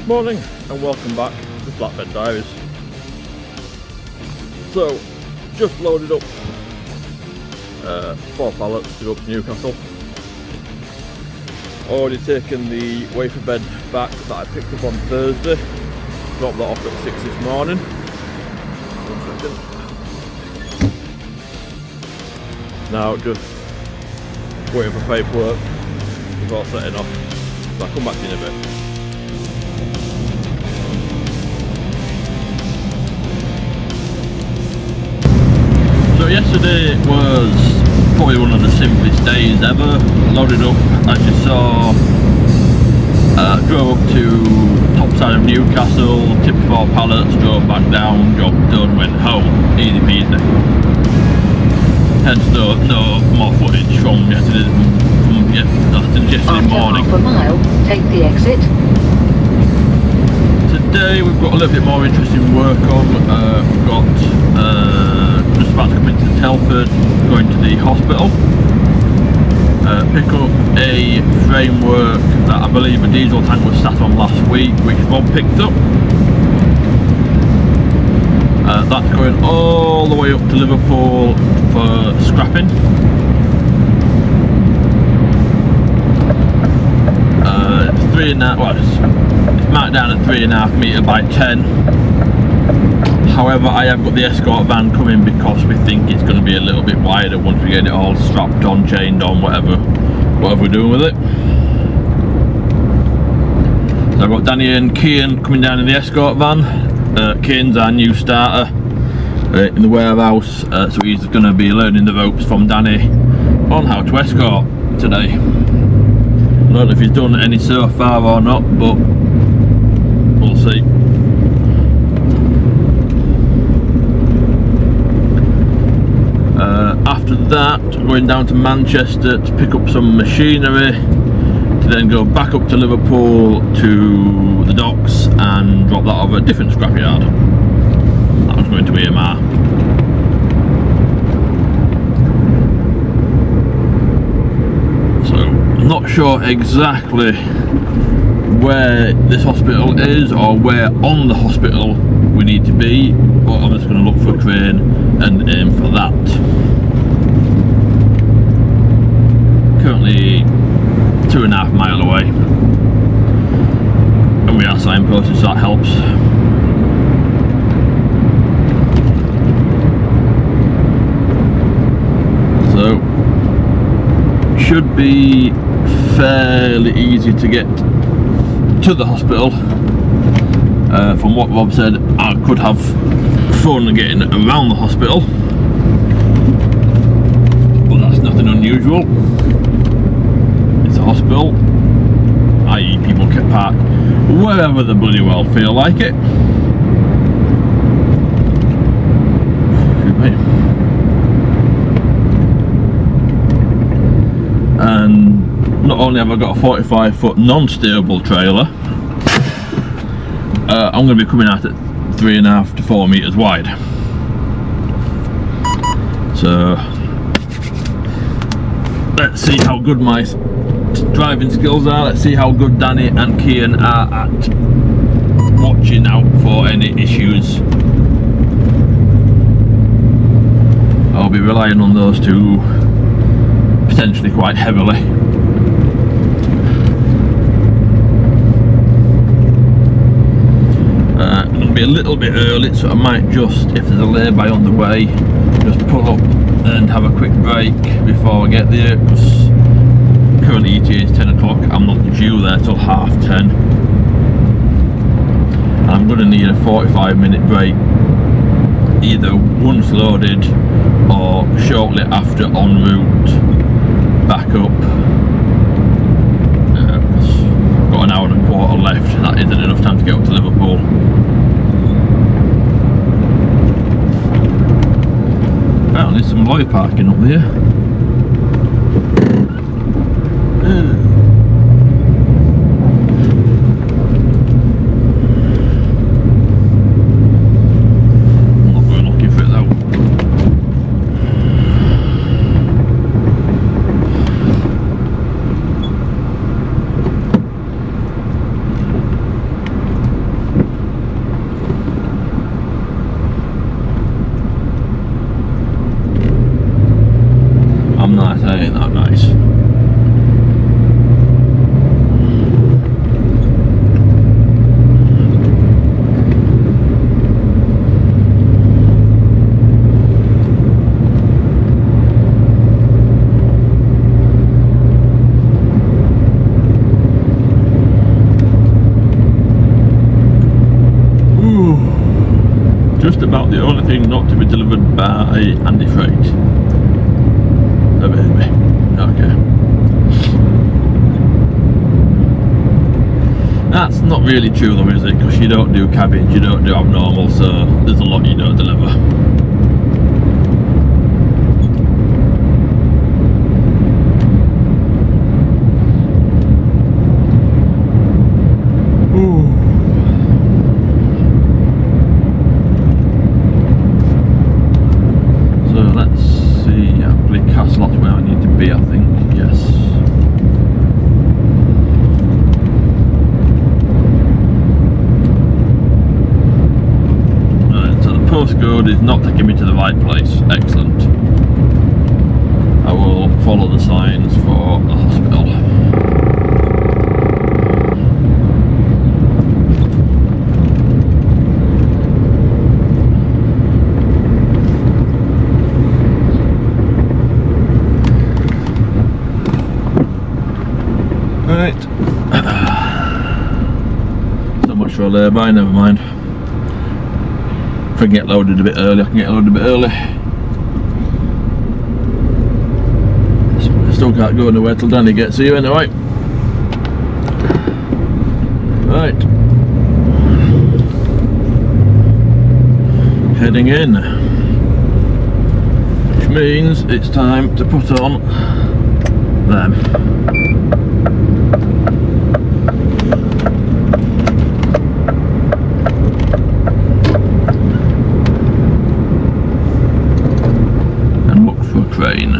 Morning and welcome back to the Flatbed Diaries. So, just loaded up 4 pallets to go up to Newcastle. Already taken the wafer bed back that I picked up on Thursday. Dropped that off at 6 this morning. 1 second. Now just waiting for paperwork before setting off. So I'll come back to you in a bit. So yesterday was probably one of the simplest days ever. Loaded up, as you saw, drove up to top side of Newcastle, tipped 4 pallets, drove back down, job done, went home, easy peasy. Hence no more footage from yesterday morning. After half a mile, take the exit. Today we've got a little bit more interesting work on. We've got just about to come into Telford, going to the hospital, pick up a framework that I believe a diesel tank was sat on last week, which Bob picked up. That's going all the way up to Liverpool for scrapping. It's 3.5, well, it's marked down at 3.5 metre by 10. However, I have got the escort van coming because we think it's going to be a little bit wider once we get it all strapped on, chained on, whatever we're doing with it. So I've got Danny and Kian coming down in the escort van. Kian's our new starter in the warehouse, so he's going to be learning the ropes from Danny on how to escort today. I don't know if he's done any so far or not, but we'll see. After that, going down to Manchester to pick up some machinery, to then go back up to Liverpool to the docks and drop that off at a different scrapyard. That was going to EMR. So, I'm not sure exactly where this hospital is or where on the hospital we need to be, but I'm just going to look for a crane and aim for that. Currently 2.5 miles away, and we are signposted, so that helps. So should be fairly easy to get to the hospital. From what Rob said, I could have fun getting around the hospital, but that's nothing unusual. It's a hospital, i.e. people can park wherever they bloody well feel like it. And not only have I got a 45-foot non-steerable trailer, I'm going to be coming out at 3.5 to 4 metres wide. So let's see how good my driving skills are. Let's see how good Danny and Kian are at watching out for any issues. I'll be relying on those two potentially quite heavily. It'll be a little bit early, so I might just, if there's a lay-by on the way, just pull up and have a quick break before I get there, because currently ETA is 10 o'clock, I'm not due there till 10:30. I'm going to need a 45-minute break, either once loaded or shortly after en route back up. I've got an hour and a quarter left, that isn't enough time to get up to Liverpool. Apparently some lorry parking up there. Ain't that nice? Just about the only thing not to be delivered by Andy Freight. The baby. Okay. That's not really true though, is it? Because you don't do cabbage, you don't do abnormal, so there's a lot you don't deliver. Slot's where I need to be, I think, yes. Right, so the postcode is not taking me to the right place. Excellent. I will follow the signs for the hospital. Right. So much for a lay-by, never mind. If I can get loaded a bit early, I can get loaded a bit early. Still can't go anywhere till Danny gets here anyway. Right. Heading in. Which means it's time to put on them. Crane.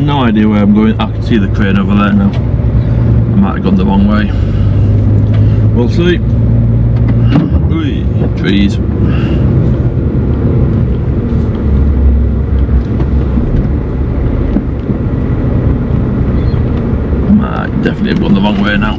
No idea where I'm going. I can see the crane over there now. I might have gone the wrong way. We'll see. Ooh, trees. Definitely have gone the wrong way now.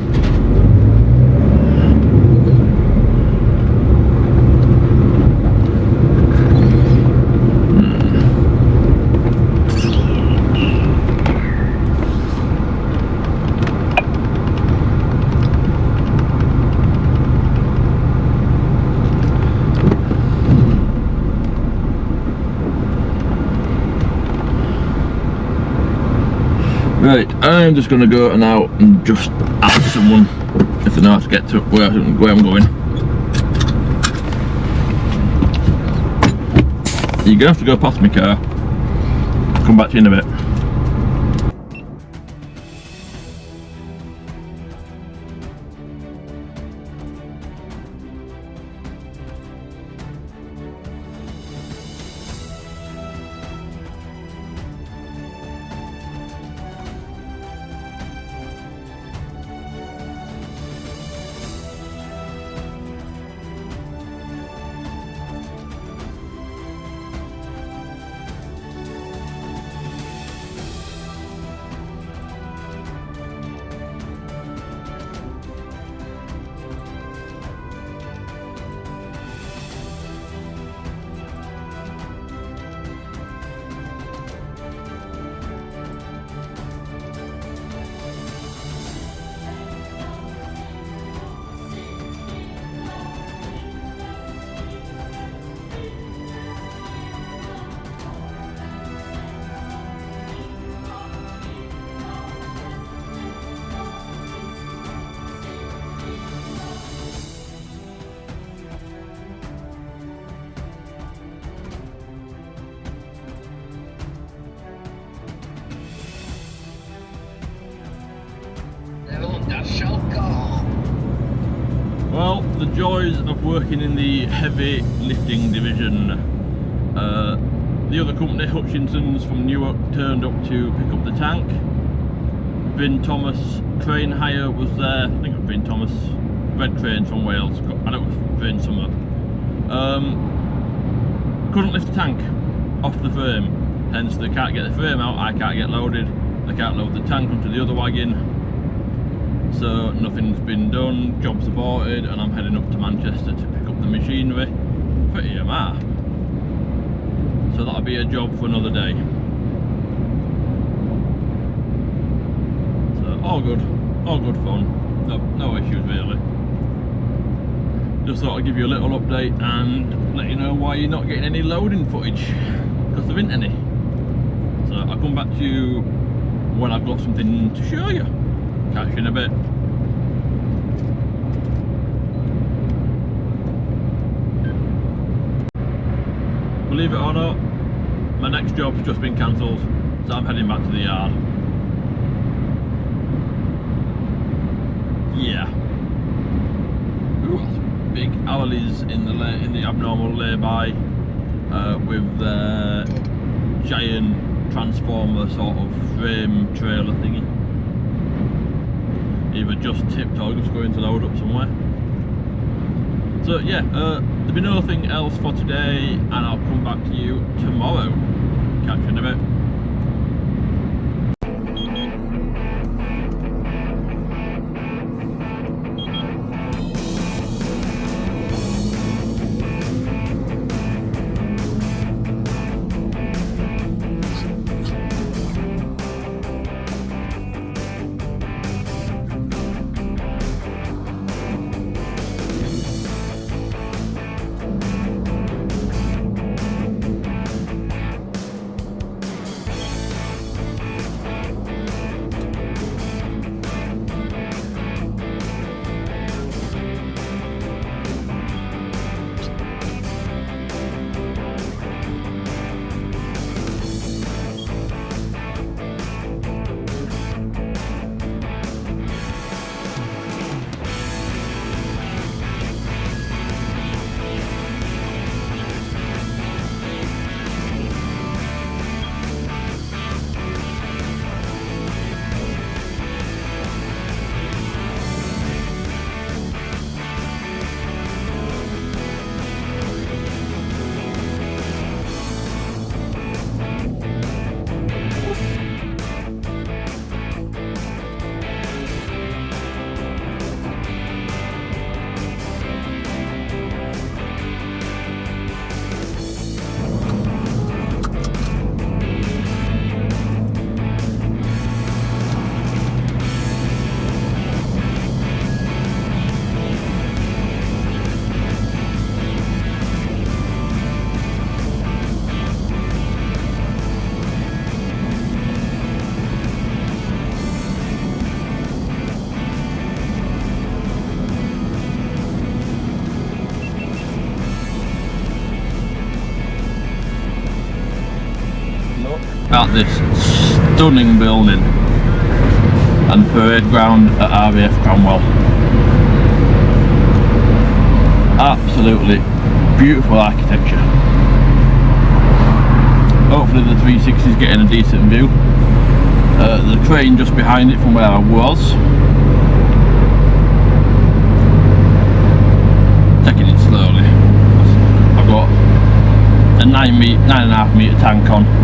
Right, I'm just going to go now and just ask someone if they know how to get to where I'm going. You're going to have to go past my car. I'll come back to you in a bit. Well, the joys of working in the heavy lifting division. The other company, Hutchinson's from Newark, turned up to pick up the tank. Vin Thomas crane hire was there. I think it was Vin Thomas, red cranes from Wales. I know it was Vin Summer. Couldn't lift the tank off the frame, hence they can't get the frame out. I can't get loaded. They can't load the tank onto the other wagon. So nothing's been done. Job's aborted, and I'm heading up to Manchester to pick up the machinery for EMR. So that'll be a job for another day. So all good fun. No issues really. Just thought I'd give you a little update and let you know why you're not getting any loading footage, because there isn't any. So I'll come back to you when I've got something to show you. Catch you in a bit. Believe it or not, my next job's just been cancelled, so I'm heading back to the yard. Yeah. Ooh, that's big hourlies in the abnormal lay-by with the giant transformer sort of frame trailer thingy. Either just tipped or just going to load up somewhere. So yeah, there'll be nothing else for today, and I'll come back to you tomorrow. Catch you in a bit. At this stunning building and parade ground at RAF Cromwell. Absolutely beautiful architecture. Hopefully the 360 is getting a decent view. There's a crane just behind it from where I was. Taking it slowly. I've got a 9.5 metre tank on.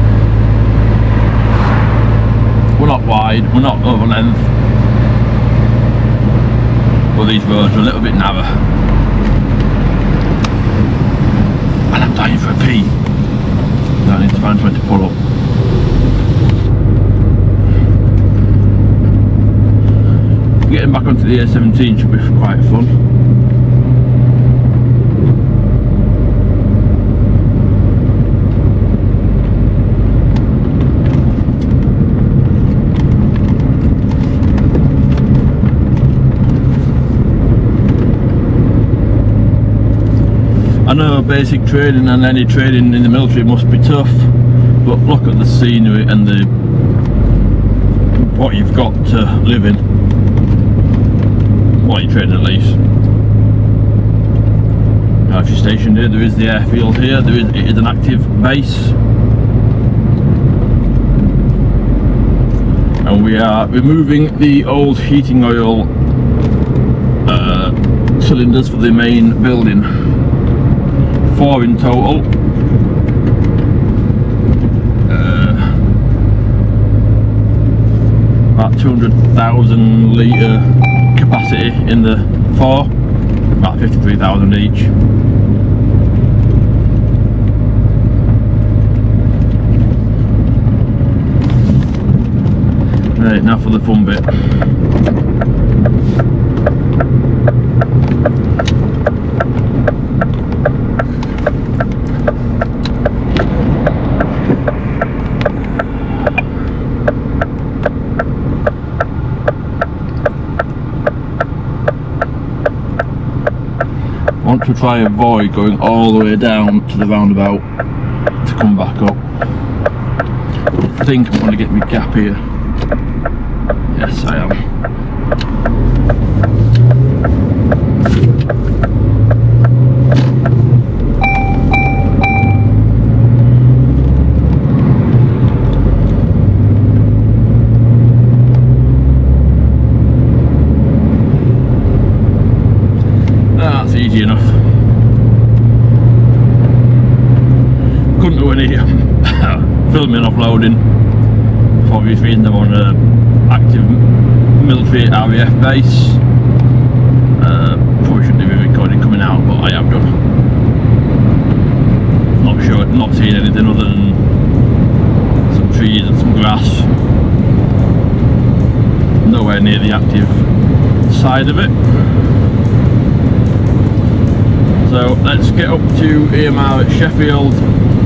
We're not wide, we're not over length, but these roads are a little bit narrow. And I'm dying for a pee. So I need to find somewhere to pull up. Getting back onto the A17 should be quite fun. I know basic training and any training in the military must be tough, but look at the scenery and what you've got to live in while you're training at least. Now if you're stationed here, there is the airfield here, it is an active base. and we are removing the old heating oil cylinders for the main building. 4 in total. About 200,000 litre capacity in the 4, about 53,000 each. Right, now for the fun bit. I want to try avoid going all the way down to the roundabout to come back up. I think I'm going to get my gap here. Yes, I am. That's easy enough. Couldn't do any filming offloading for obvious reasons. I'm on a active military RAF base. Probably shouldn't have been recording coming out, but I have done. Not sure, not seeing anything other than some trees and some grass. Nowhere near the active side of it. So let's get up to EMR at Sheffield.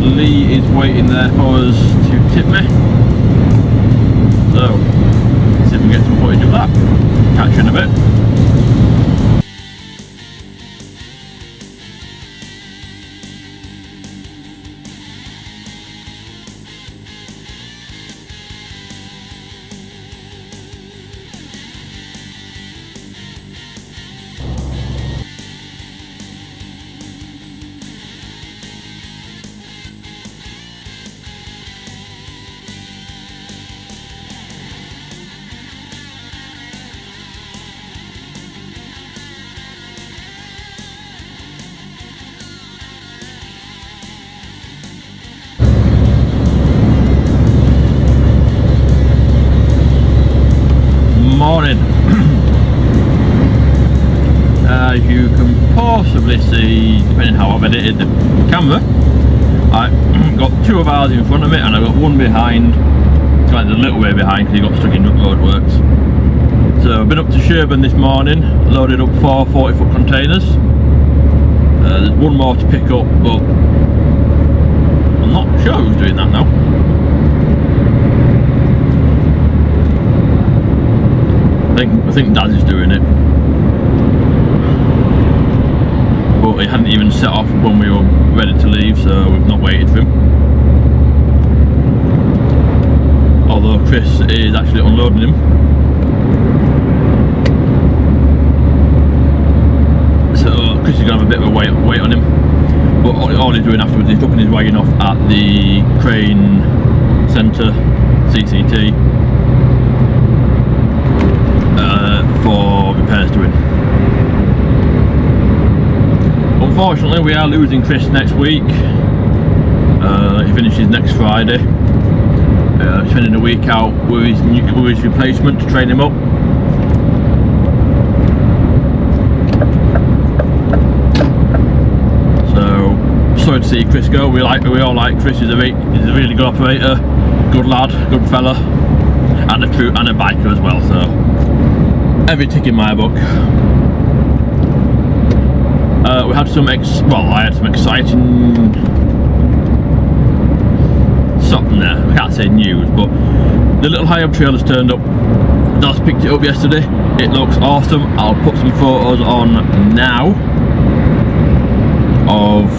Lee is waiting there for us to tip me. So see if we can get some footage of that. Catch you in a bit. Morning. As you can possibly see, depending how I've edited the camera, I've got 2 of ours in front of me and I've got 1 behind. It's like a little way behind because he got stuck in roadworks. So I've been up to Sherburn this morning, loaded up 4 40-foot containers. There's 1 more to pick up, but I'm not sure who's doing that now. I think Daz is doing it, but he hadn't even set off when we were ready to leave, so we've not waited for him. Although Chris is actually unloading him. So Chris is going to have a bit of a wait on him, but all he's doing afterwards is dropping his wagon off at the crane centre, CCT. For repairs to him. Unfortunately, we are losing Chris next week. He finishes next Friday. Spending a week out with his replacement to train him up. So sorry to see Chris go. We all like Chris. He's a really good operator, good lad, good fella, and a biker as well. So every tick in my book. We had some I had some exciting something there. I can't say news, but the little HIAB trailer's turned up. Daz picked it up yesterday. It looks awesome. I'll put some photos on now of.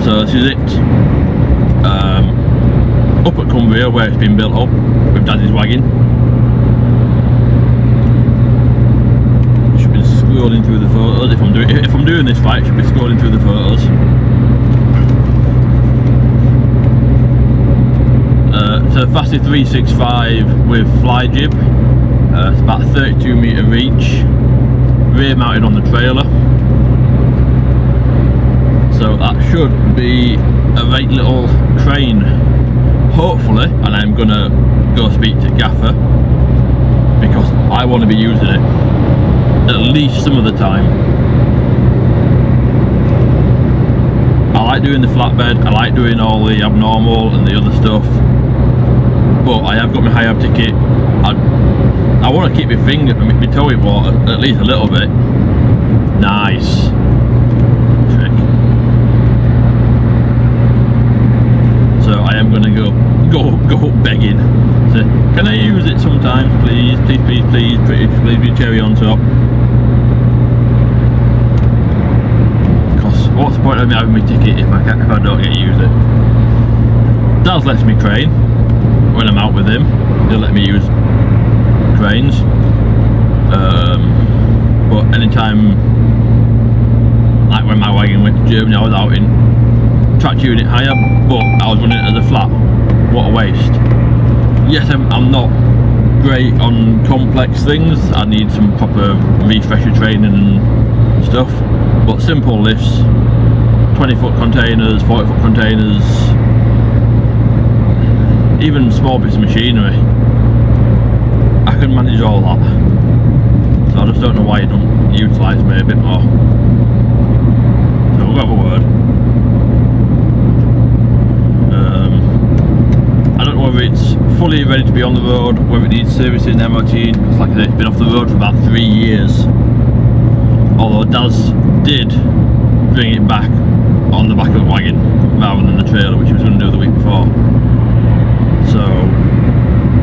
So this is it. Up at Cumbria where it's been built up with Daddy's wagon. Scrolling through the photos. If I'm doing this right, I should be scrolling through the photos. So Fassi 365 with fly jib. It's about 32 metre reach, rear mounted on the trailer. So that should be a right little crane, hopefully, and I'm gonna go speak to Gaffer because I want to be using it at least some of the time. I like doing the flatbed, I like doing all the abnormal and the other stuff, but I have got my HIAB ticket. I want to keep my finger, my toe in water at least a little bit. Nice trick. So I am going to go begging. So, can I use it sometimes, please? Please be cherry on top. Because what's the point of me having my ticket if I don't get to use it? Daz lets me crane when I'm out with him. He'll let me use cranes. But anytime, like when my wagon went to Germany, I was out in track unit hire, but I was running it as a flat. What a waste. Yes, I'm not great on complex things. I need some proper refresher training and stuff, but simple lifts, 20-foot containers, 40-foot containers, even small bits of machinery, I can manage all that. So I just don't know why you don't utilise me a bit more. So we'll have a word. I don't know whether it's fully ready to be on the road, whether it needs servicing, MOT, because like I said, it's been off the road for about 3 years. Although Daz did bring it back on the back of the wagon rather than the trailer, which he was going to do the week before. So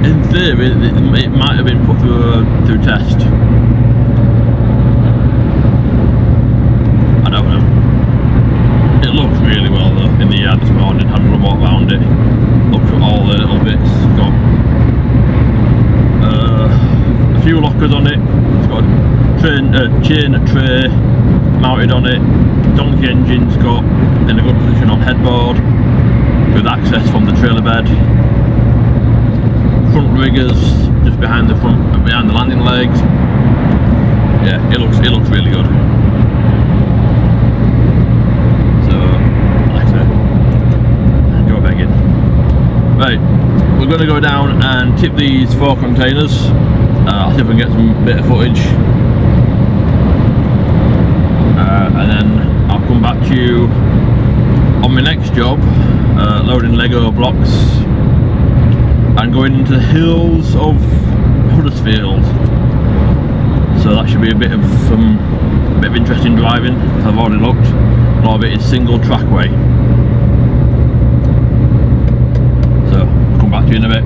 in theory it might have been put through test. I don't know. It looks really well though in the yard this morning. Had a little walk around it, looked at all the little bits. It's got a few lockers on it. It's got a chain tray mounted on it. Donkey engine's got in a good position on headboard with access from the trailer bed. Front riggers just behind the landing legs. Yeah, it looks really good. So, like I said, go begging. Right, we're going to go down and tip these 4 containers. I'll see if I can get some bit of footage, and then I'll come back to you on my next job, loading Lego blocks and going into the hills of Huddersfield. So that should be a bit of interesting driving. I've already looked. A lot of it is single trackway. So I'll come back to you in a bit.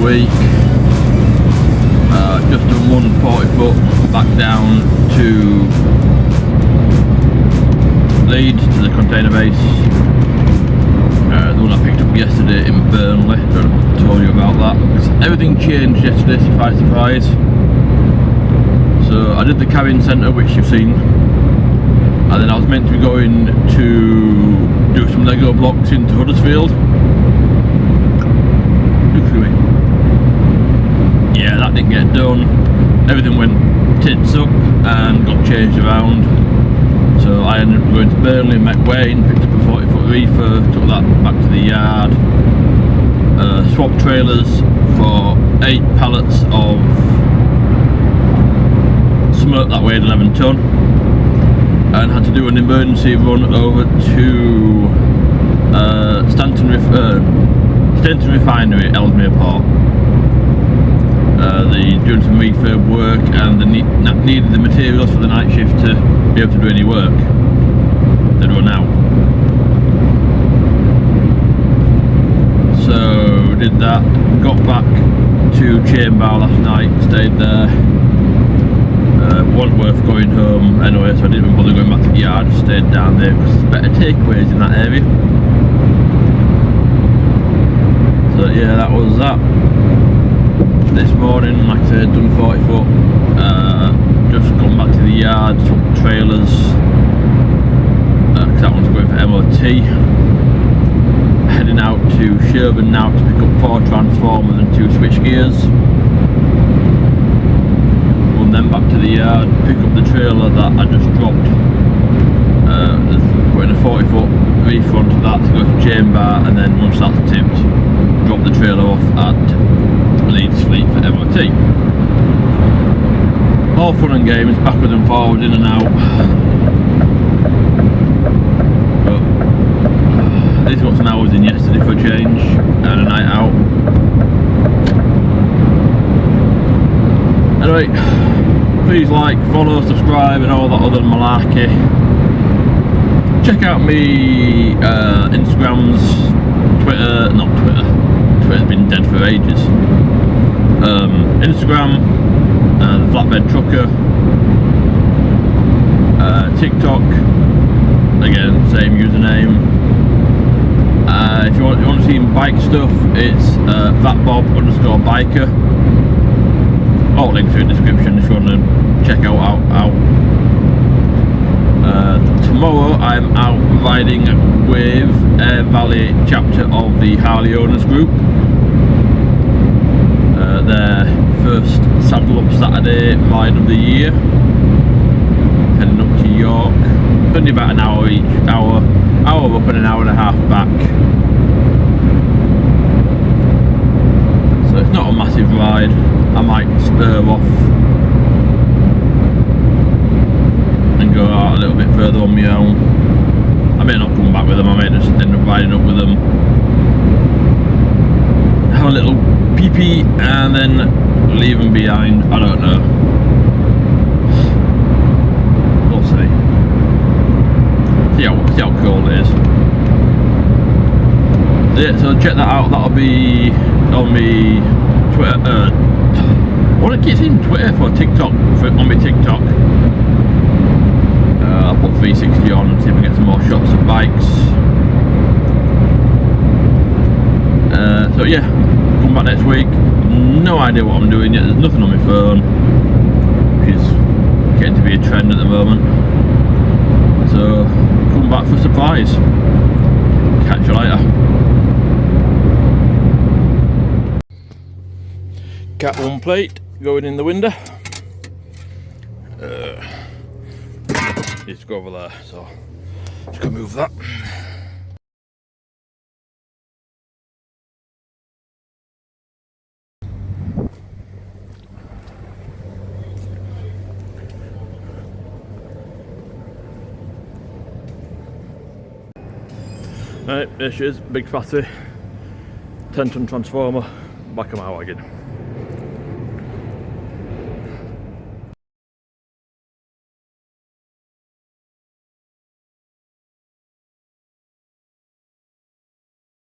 the week. Just done one 40 foot back down to Leeds to the container base. The one I picked up yesterday in Burnley. I don't know if I told you about that. Everything changed yesterday, surprise. So I did the cabin centre, which you've seen, and then I was meant to be going to do some Lego blocks into Huddersfield. Yeah, that didn't get done. Everything went tits up and got changed around. So I ended up going to Burnley, met Wayne, picked up a 40 foot reefer, took that back to the yard, swapped trailers for 8 pallets of smoke that weighed 11 tonne, and had to do an emergency run over to Stanton Refinery at Ellesmere Port. They doing some refurb work, and they needed the materials for the night shift to be able to do any work. They run out. So did that, got back to Chamber last night, stayed there. Wasn't worth going home anyway, so I didn't even bother going back to the yard, just stayed down there because there's better takeaways in that area. So yeah, that was that. This morning, like I said, done 40 foot, just gone back to the yard, swapped trailers, because that one's going for MOT. Heading out to Sherburn now to pick up 4 transformers and 2 switch gears. Run them back to the yard, pick up the trailer that I just dropped, putting a 40 foot reefer onto that to go to Chamber, and then once that's tipped, drop the trailer off at Leeds Fleet for MOT. All fun and games, backward and forward, in and out. But this got some hours in yesterday for a change, and a night out. Anyway, please like, follow, subscribe, and all that other malarkey. Check out me Instagrams, Twitter's been dead for ages. Instagram, the Flatbed Trucker, TikTok, again same username. If you want to see bike stuff, it's fatbob_biker. All links are in the description if you want to check out. Tomorrow I'm out riding with Air Valley chapter of the Harley Owners Group. Their first Saddle Up Saturday ride of the year. Heading up to York. Only about an hour each, hour up and an hour and a half back. So it's not a massive ride. I might spur off and go out a little bit further on my own. I may not come back with them, I may just end up riding up with them, have a little pee and then leave them behind. I don't know, we'll see how cold it is. Yeah, so check that out, that'll be on me Twitter, what it keeps in Twitter for TikTok, on my TikTok. I'll put 360 on and see if I get some more shots of bikes. So yeah, come back next week. No idea what I'm doing yet, there's nothing on my phone, which is getting to be a trend at the moment. So come back for a surprise. Catch you later. Cat 1 plate going in the window. Needs to go over there, so just gotta move that. Right, there she is, big Fassi 10-ton transformer, back of my wagon.